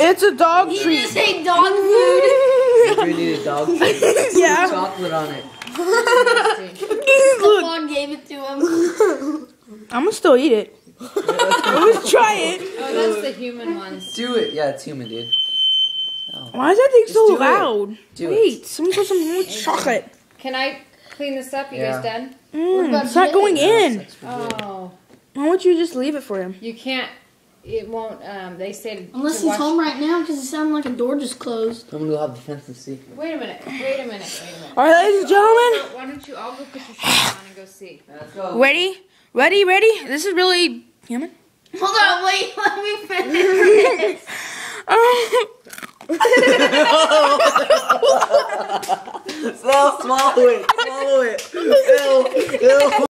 It's a dog You treat. just ate dog food. We need a dog food. Yeah. Chocolate on it. Look, Someone gave it to him. I'm gonna still eat it. Let's try it. Oh, that's the human ones. Do it. Yeah, it's human, dude. Oh. Why is that thing Just so do it. loud? Do Wait, someone put some more chocolate. Can I clean this up? You Yeah. guys done? It's not going in. That's for good. Oh, Why don't you just leave it for him? you can't. It won't. They said Unless to he's wash. home right now, because it sounded like a door just closed. I'm gonna go have defensive secret. Wait a minute. Wait a minute. All right, ladies and gentlemen. Why don't you all go put your shoes on and go see? Let's go. Ready? Ready? Ready? This is really human. Hold on, wait, let me finish. Swallow it. Swallow it. Ew. Ew.